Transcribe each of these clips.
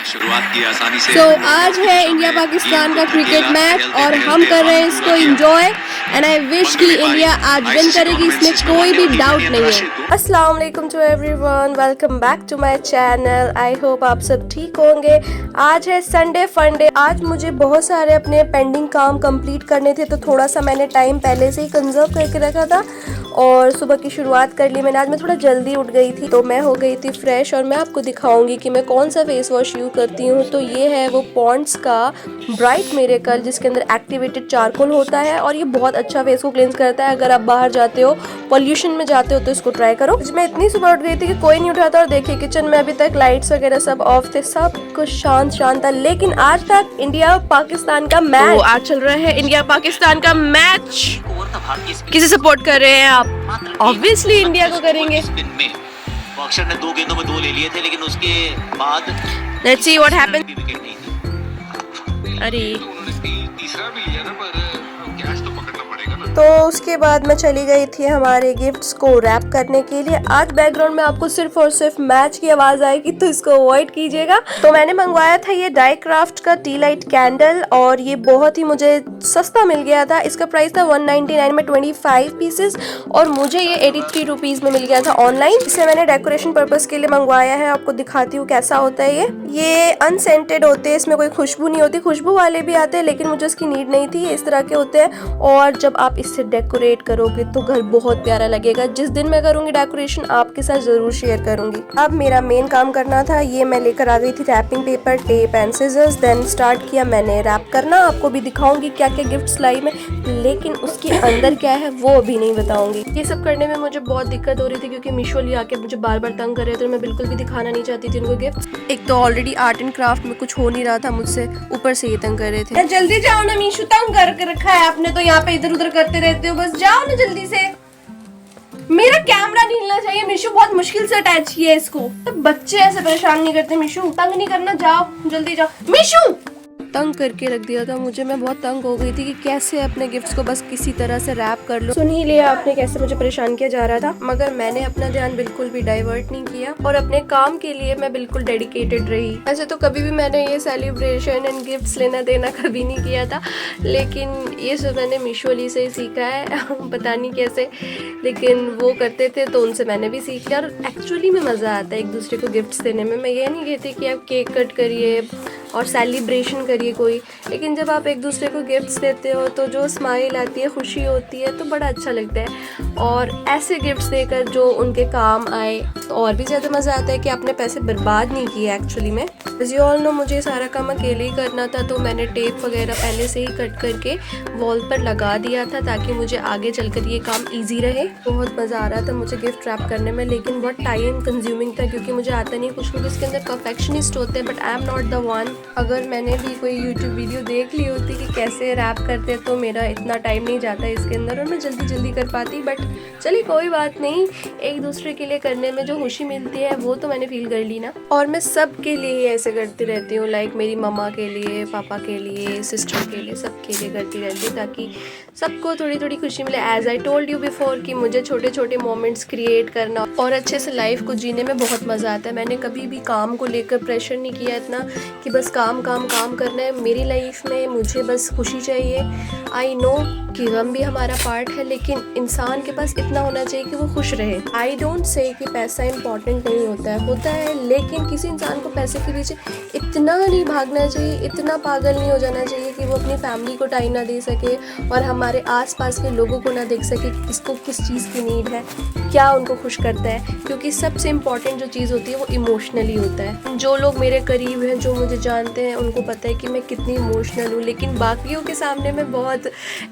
शुरुआत की आसानी से। आज है इंडिया पाकिस्तान का क्रिकेट मैच और हम कर रहे हैं इसको एंजॉय एंड आई विश कि इंडिया आज विन करेगी, इसमें कोई भी डाउट नहीं है। अस्सलाम वालेकुम to everyone, welcome back to my channel. I hope आप सब ठीक होंगे। आज है संडे फंडे। आज मुझे बहुत सारे अपने पेंडिंग काम कंप्लीट करने थे, तो थोड़ा सा मैंने टाइम पहले से ही कंजर्व करके रखा था और सुबह की शुरुआत कर ली मैंने। आज मैं थोड़ा जल्दी उठ गई थी तो मैं हो गई थी फ्रेश और मैं आपको दिखाऊंगी कि मैं कौन सा फेस वॉश यूज़ करती हूँ। तो ये है वो पॉन्ड्स का ब्राइट मिरेकल, जिसके अंदर एक्टिवेटेड चारकोल होता है और ये बहुत अच्छा फेस को क्लींस करता है। अगर आप बाहर जाते हो, पॉल्यूशन में जाते हो, तो इसको ट्राई करो। मैं इतनी सुबह उठ गई थी कि कोई नहीं उठाता और देखिए किचन में अभी तक लाइट्स वगैरह सब ऑफ थे, सब कुछ शांत था। लेकिन आज तक इंडिया पाकिस्तान का मैच आज चल रहा है। इंडिया पाकिस्तान का मैच किसे सपोर्ट कर रहे हैं आप? ऑब्वियसली इंडिया को करेंगे। अक्षर ने 2 गेंदों में 2 ले लिए थे, लेकिन उसके बाद let's see what happens. Wicket नहीं थी। अरे तीसरा भी लिया ना, पर कैच तो पकड़ना पड़ेगा ना। तो उसके बाद मैं चली गई थी हमारे गिफ्ट्स को रैप करने के लिए। आज बैकग्राउंड में आपको सिर्फ और सिर्फ मैच की आवाज आएगी, तो इसको अवॉइड कीजिएगा। तो मैंने मंगवाया था ये डाई क्राफ्ट का टी लाइट कैंडल और ये बहुत ही मुझे सस्ता मिल गया था। इसका प्राइस था 199 में 25 पीसेस और मुझे ये 83 रुपीज में मिल गया था ऑनलाइन। इसे मैंने डेकोरेशन पर्पस के लिए मंगवाया है। आपको दिखाती हूँ कैसा होता है ये अनसेंटेड होते हैं, इसमें कोई खुशबू नहीं होती। खुशबू वाले भी आते हैं लेकिन मुझे उसकी नीड नहीं थी। इस तरह के होते हैं और जब आप इससे डेकोरेट करोगे तो घर बहुत प्यारा लगेगा। जिस दिन मैं करूंगी डेकोरेशन आपके साथ जरूर शेयर करूंगी। अब मेरा मेन काम करना था। ये मैं लेकर आ गई थी wrapping paper, tape and scissors. Then start किया मैंने रैप करना। आपको भी दिखाऊंगी क्या क्या गिफ्ट्स लाई मैं, लेकिन उसके अंदर क्या है वो अभी नहीं बताऊंगी। ये सब करने में मुझे बहुत दिक्कत हो रही थी क्योंकि मीशो लिए आके मुझे बार बार तंग कर रहे थे और मैं बिल्कुल भी दिखाना नहीं चाहती थी उनको गिफ्ट। एक तो ऑलरेडी आर्ट एंड क्राफ्ट में कुछ हो नहीं रहा था मुझसे, ऊपर से ये तंग कर रहे थे। जल्दी जाओ ना मीशो, तंग करके रखा है आपने तो यहाँ पे, इधर उधर करते रहते हो, बस जाओ ना जल्दी से। मेरा कैमरा नहीं हिलना चाहिए। मीशू बहुत मुश्किल से अटैच किया है इसको। तो बच्चे ऐसे परेशान नहीं करते। मीशू तंग नहीं करना, जाओ जल्दी जाओ। मीशू तंग करके रख दिया था मुझे। मैं बहुत तंग हो गई थी कि कैसे अपने गिफ्ट्स को बस किसी तरह से रैप कर लो। सुन ही लिया आपने कैसे मुझे परेशान किया जा रहा था, मगर मैंने अपना ध्यान बिल्कुल भी डाइवर्ट नहीं किया और अपने काम के लिए मैं बिल्कुल डेडिकेटेड रही। ऐसे तो कभी भी मैंने ये सेलिब्रेशन एंड गिफ्ट्स लेना देना कभी नहीं किया था, लेकिन ये सब मैंने मीशोली से ही सीखा है पता नहीं कैसे, लेकिन वो करते थे तो उनसे मैंने भी सीख लिया। और एक्चुअली में मज़ा आता है एक दूसरे को गिफ्ट्स देने में। मैं ये नहीं कहती कि आप केक कट करिए और सेलिब्रेशन करिए कोई, लेकिन जब आप एक दूसरे को गिफ्ट्स देते हो तो जो स्माइल आती है, खुशी होती है, तो बड़ा अच्छा लगता है। और ऐसे गिफ्ट्स देकर जो उनके काम आए तो और भी ज़्यादा मज़ा आता है कि आपने पैसे बर्बाद नहीं किए एक्चुअली में। एज यू ऑल नो मुझे सारा काम अकेले ही करना था, तो मैंने टेप वगैरह पहले से ही कट करके वॉल पर लगा दिया था ताकि मुझे आगे चलकर ये काम ईजी रहे। बहुत मज़ा आ रहा था मुझे गिफ्ट रैप करने में, लेकिन बहुत टाइम कंज्यूमिंग था क्योंकि मुझे आता नहीं। कुछ लोग इसके अंदर परफेक्शनिस्ट होते हैं but I am not the one. अगर मैंने भी कोई यूट्यूब वीडियो देख ली होती कि कैसे रैप करते तो मेरा इतना टाइम नहीं जाता इसके अंदर और मैं जल्दी जल्दी कर पाती। बट चलिए कोई बात नहीं, एक दूसरे के लिए करने में जो खुशी मिलती है वो तो मैंने फील कर ली ना। और मैं सब के लिए ही ऐसे करती रहती हूँ, लाइक मेरी मम्मा के लिए, पापा के लिए, सिस्टर के लिए, सब के लिए करती रहती हूँ ताकि सबको थोड़ी थोड़ी खुशी मिले। As I told you before कि मुझे छोटे छोटे मोमेंट्स क्रिएट करना और अच्छे से लाइफ को जीने में बहुत मज़ा आता है। मैंने कभी भी काम को लेकर प्रेशर नहीं किया इतना कि बस काम काम काम करना है। मेरी लाइफ में मुझे बस खुशी चाहिए। आई नो कि गम भी हमारा पार्ट है, लेकिन इंसान के पास इतना होना चाहिए कि वो खुश रहे। आई डोंट से कि पैसा इंपॉर्टेंट नहीं होता है, लेकिन किसी इंसान को पैसे के पीछे इतना नहीं भागना चाहिए, इतना पागल नहीं हो जाना चाहिए कि वो अपनी फैमिली को टाइम ना दे सके और हमारे आसपास के लोगों को ना देख सके कि किसको किस चीज़ की नीड है, क्या उनको खुश करता है। क्योंकि सबसे इम्पॉर्टेंट जो चीज़ होती है वो इमोशनली होता है। जो लोग मेरे करीब हैं, जो मुझे जानते हैं, उनको पता है कि मैं कितनी इमोशनल हूँ, लेकिन बाकियों के सामने मैं बहुत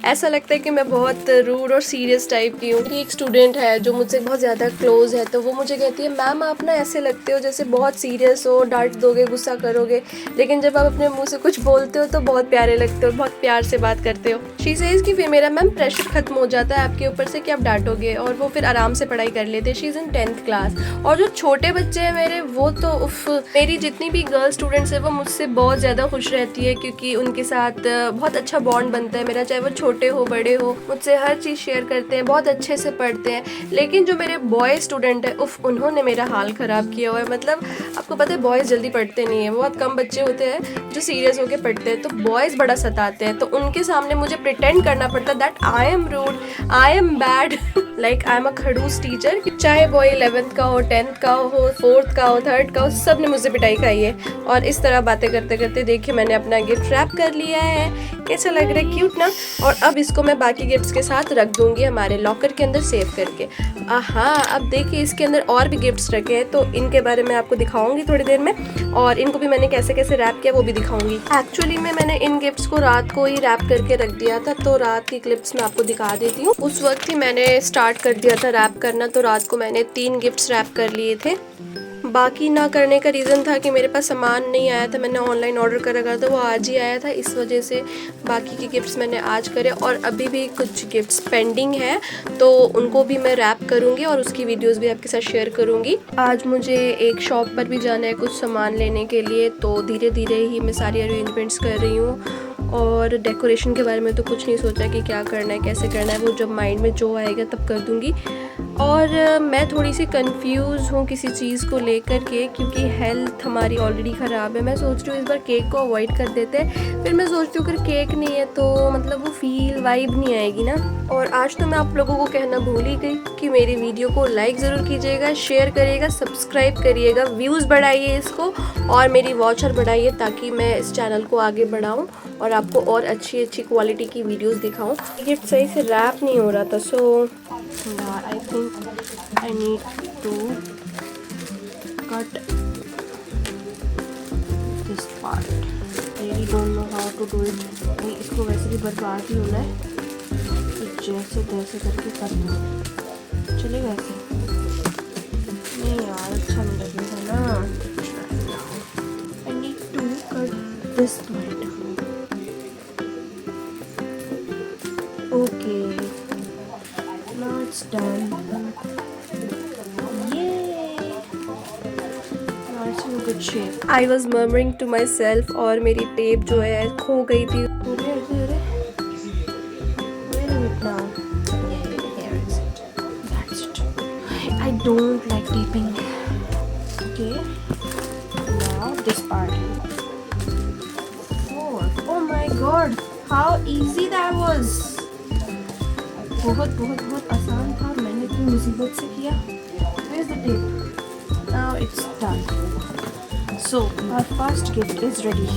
ऐसा लगता है कि मैं बहुत रूड और सीरियस टाइप की हूँ। एक स्टूडेंट है जो मुझसे बहुत ज़्यादा क्लोज है, तो वो मुझे कहती है मैम आप ना ऐसे लगते हो जैसे बहुत सीरियस हो, डांट दोगे, गुस्सा करोगे, लेकिन जब आप अपने मुंह से कुछ बोलते हो तो बहुत प्यारे लगते हो, बहुत प्यार से बात करते हो। शी सेज कि फिर मेरा मैम प्रेशर खत्म हो जाता है आपके ऊपर से कि आप डांटोगे, और वो फिर आराम से पढ़ाई कर लेते। She is in 10th class. और जो छोटे बच्चे हैं मेरे, वो तो उफ, मेरी जितनी भी गर्ल स्टूडेंट्स है वो मुझसे बहुत ज़्यादा खुश रहती है, क्योंकि उनके साथ बहुत अच्छा बॉन्ड बनता है मेरा, चाहे वो छोटे हो बड़े हो, मुझसे हर चीज़ शेयर करते हैं, बहुत अच्छे से पढ़ते हैं। लेकिन जो मेरे बॉय स्टूडेंट है, उफ, उन्होंने मेरा हाल ख़राब किया हुआ है। मतलब आपको पता है बॉयज़ जल्दी पढ़ते नहीं है, बहुत कम बच्चे होते हैं जो सीरियस होकर पढ़ते हैं, तो बॉयज़ बड़ा सताते हैं। तो उनके सामने मुझे प्रिटेंड करना पड़ता है that I am rude, I am bad, like I am a खड़ूस टीचर। चाहे बॉय 11th का हो, 10th का हो, 4th का हो, 3rd का हो, सब ने मुझसे पिटाई खाई है। और इस तरह बातें करते करते देखिए मैंने अपना गिफ्ट रैप कर लिया है। कैसा लग रहा है, क्यूट ना। और अब इसको मैं बाकी गिफ्ट्स के साथ रख दूंगी हमारे लॉकर के अंदर सेव करके। हाँ, अब देखिए इसके अंदर और भी गिफ्ट्स रखे हैं, तो इनके बारे में आपको दिखाऊंगी थोड़ी देर में, और इनको भी मैंने कैसे कैसे रैप किया वो भी दिखाऊंगी। एक्चुअली में मैंने इन गिफ्ट्स को रात को ही रैप करके रख दिया था, तो रात की क्लिप्स मैं आपको दिखा देती हूँ। उस वक्त ही मैंने स्टार्ट कर दिया था रैप करना, तो रात को मैंने 3 गिफ्ट्स रैप कर लिए थे। बाकी ना करने का रीज़न था कि मेरे पास सामान नहीं आया था, मैंने ऑनलाइन ऑर्डर कर रखा था, वो आज ही आया था, इस वजह से बाकी के गिफ्ट्स मैंने आज करे। और अभी भी कुछ गिफ्ट्स पेंडिंग हैं, तो उनको भी मैं रैप करूँगी और उसकी वीडियोस भी आपके साथ शेयर करूँगी। आज मुझे एक शॉप पर भी जाना है कुछ सामान लेने के लिए, तो धीरे धीरे ही मैं सारी अरेंजमेंट्स कर रही हूँ। और डेकोरेशन के बारे में तो कुछ नहीं सोचा कि क्या करना है, कैसे करना है, वो जब माइंड में जो आएगा तब कर दूँगी। और मैं थोड़ी सी कंफ्यूज हूँ किसी चीज़ को लेकर के, क्योंकि हेल्थ हमारी ऑलरेडी ख़राब है। मैं सोच रही हूँ इस बार केक को अवॉइड कर देते हैं, फिर मैं सोचती हूँ अगर केक नहीं है तो मतलब वो फील वाइब नहीं आएगी ना। और आज तो मैं आप लोगों को कहना भूल ही गई कि मेरी वीडियो को लाइक ज़रूर कीजिएगा, शेयर करिएगा, सब्सक्राइब करिएगा, व्यूज़ बढ़ाइए इसको और मेरी वॉचर बढ़ाइए, ताकि मैं इस चैनल को आगे बढ़ाऊँ और आपको और अच्छी अच्छी क्वालिटी की वीडियोस दिखाऊं। गिफ्ट सही से रैप नहीं हो रहा था, so I think I need to cut this part. Really don't know how to do it. इसको वैसे भी बर्बाद ही होना है, तो जैसे तैसे करके कर दो। चलेगा ऐसे? नहीं यार, अच्छा नहीं लगेगा ना। I need to cut this part. Okay, now it's done. Yay! Now it's in good shape. I was murmuring to myself और मेरी टेप जो है खो गई थी। Where is it now? Here is it. That's it. I don't like taping. Okay. Now this part. Oh my God! How easy that was. बहुत बहुत बहुत आसान था, मैंने इतनी मुसीबत से किया। Where is the tape? Now it's done. So our first gift is ready.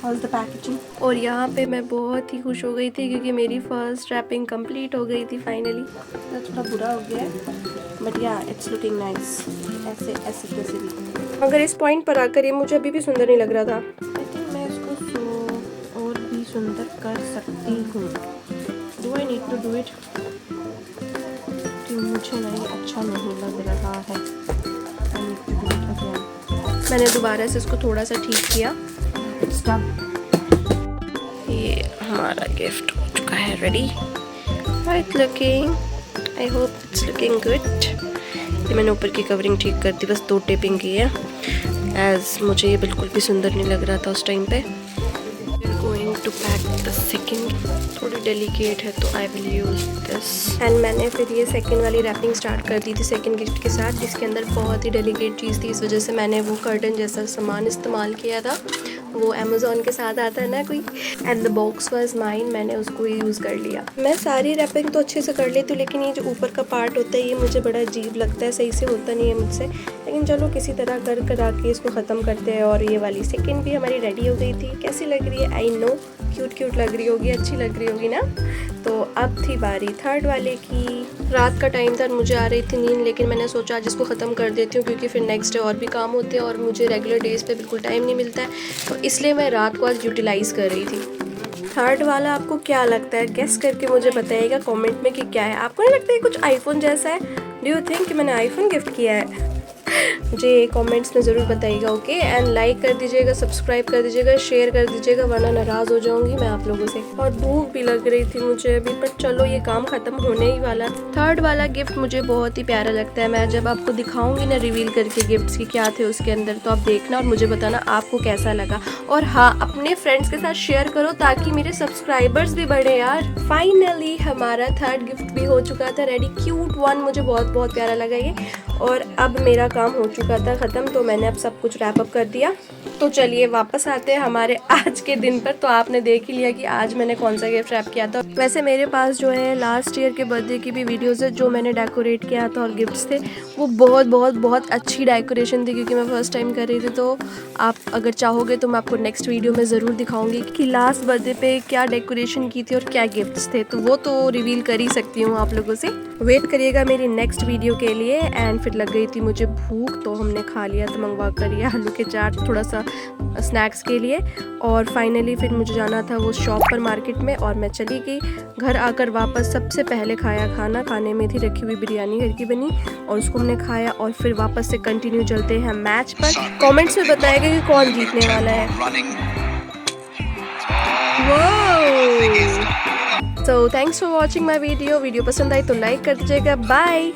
How's the packaging? और यहाँ पे मैं बहुत ही खुश हो गई थी क्योंकि मेरी फर्स्ट रैपिंग कंप्लीट हो गई थी फाइनली। थोड़ा बुरा हो गया है, बट या इट्स लुकिंग नाइस। ऐसे ऐसे कैसे भी, अगर इस पॉइंट पर आकर ये मुझे अभी भी सुंदर नहीं लग रहा था। आई थिंक मैं इसको और भी सुंदर कर सकती हूँ। Do I need to do it? कि मुझे नहीं अच्छा नहीं लग रहा है। I need to do it again. मैंने दोबारा से इसको थोड़ा सा ठीक किया। It's done. ये हमारा गिफ्ट हो चुका है ready. Right looking. I hope it's looking good. ये मैंने ऊपर की कवरिंग ठीक कर दी, बस 2 टेपिंग की है, एज मुझे ये बिल्कुल भी सुंदर नहीं लग रहा था उस टाइम पे। टू पैक द सेकेंड, थोड़ी डेलिकेट है तो I will use this. And मैंने फिर ये सेकेंड वाली रैपिंग स्टार्ट कर दी थी सेकेंड गिफ्ट के साथ। इसके अंदर बहुत ही डेलिकेट चीज़ थी, इस वजह से मैंने वो कर्टन जैसा सामान इस्तेमाल किया था, वो अमेज़ॉन के साथ आता है ना कोई, and the box was mine, मैंने उसको ही यूज़ कर लिया। मैं सारी रैपिंग तो अच्छे से कर लेती हूँ, लेकिन ये जो ऊपर का पार्ट होता है ये मुझे बड़ा अजीब लगता है, सही से होता नहीं है मुझसे, लेकिन चलो किसी तरह कर करा के इसको ख़त्म करते हैं। और ये वाली सेकेंड भी हमारी रेडी हो गई थी। कैसी लग रही है? आई नो क्यूट क्यूट लग रही होगी, अच्छी लग रही होगी ना। तो अब थी बारी थर्ड वाले की। रात का टाइम था, मुझे आ रही थी नींद, लेकिन मैंने सोचा आज इसको ख़त्म कर देती हूँ क्योंकि फिर नेक्स्ट डे और भी काम होते हैं और मुझे रेगुलर डेज़ पे बिल्कुल टाइम नहीं मिलता है, तो इसलिए मैं रात को आज यूटिलाइज़ कर रही थी। थर्ड वाला आपको क्या लगता है? गेस करके मुझे बताइएगा कमेंट में कि क्या है। आपको नहीं लगता है कुछ आईफोन जैसा है? डू यू थिंक कि मैंने आईफोन गिफ्ट किया है? मुझे कमेंट्स में ज़रूर बताइएगा, ओके। एंड लाइक कर दीजिएगा, सब्सक्राइब कर दीजिएगा, शेयर कर दीजिएगा, वरना नाराज़ हो जाऊंगी मैं आप लोगों से। और भूख भी लग रही थी मुझे अभी, पर चलो ये काम ख़त्म होने ही वाला। थर्ड वाला गिफ्ट मुझे बहुत ही प्यारा लगता है। मैं जब आपको दिखाऊंगी ना रिवील करके गिफ्ट्स की क्या थे उसके अंदर, तो आप देखना और मुझे बताना आपको कैसा लगा। और हाँ, अपने फ्रेंड्स के साथ शेयर करो ताकि मेरे सब्सक्राइबर्स भी बढ़े यार। फाइनली हमारा थर्ड गिफ्ट भी हो चुका था रेडी, क्यूट वन। मुझे बहुत प्यारा लगा ये। और अब मेरा काम हो चुका था ख़त्म, तो मैंने अब सब कुछ रैप अप कर दिया। तो चलिए वापस आते हैं हमारे आज के दिन पर। तो आपने देख ही लिया कि आज मैंने कौन सा गिफ्ट रैप किया था। वैसे मेरे पास जो है लास्ट ईयर के बर्थडे की भी वीडियोज़ है जो मैंने डेकोरेट किया था और गिफ्ट्स थे। वो बहुत अच्छी डेकोरेशन थी क्योंकि मैं फर्स्ट टाइम कर रही थी। तो आप अगर चाहोगे तो मैं आपको नेक्स्ट वीडियो में ज़रूर दिखाऊंगी कि लास्ट बर्थडे पे क्या डेकोरेशन की थी और क्या गिफ्ट्स थे। तो वो तो रिवील कर ही सकती हूँ आप लोगों से। वेट करिएगा मेरी नेक्स्ट वीडियो के लिए। एंड फिर लग गई थी मुझे भूख, तो हमने खा लिया था मंगवा कर ये आलू के चाट, थोड़ा सा स्नैक्स के लिए। और फाइनली फिर मुझे जाना था वो शॉप पर मार्केट में, और मैं चली गई। घर आकर वापस सबसे पहले खाया खाना, खाने में थी रखी हुई बिरयानी घर की बनी, और उसको हमने खाया। और फिर वापस से कंटिन्यू चलते हैं मैच पर। कमेंट्स में बताइएगा कि कौन जीतने वाला है। So thanks for watching my video. Video पसंद आई तो लाइक कर दीजिएगा। बाय।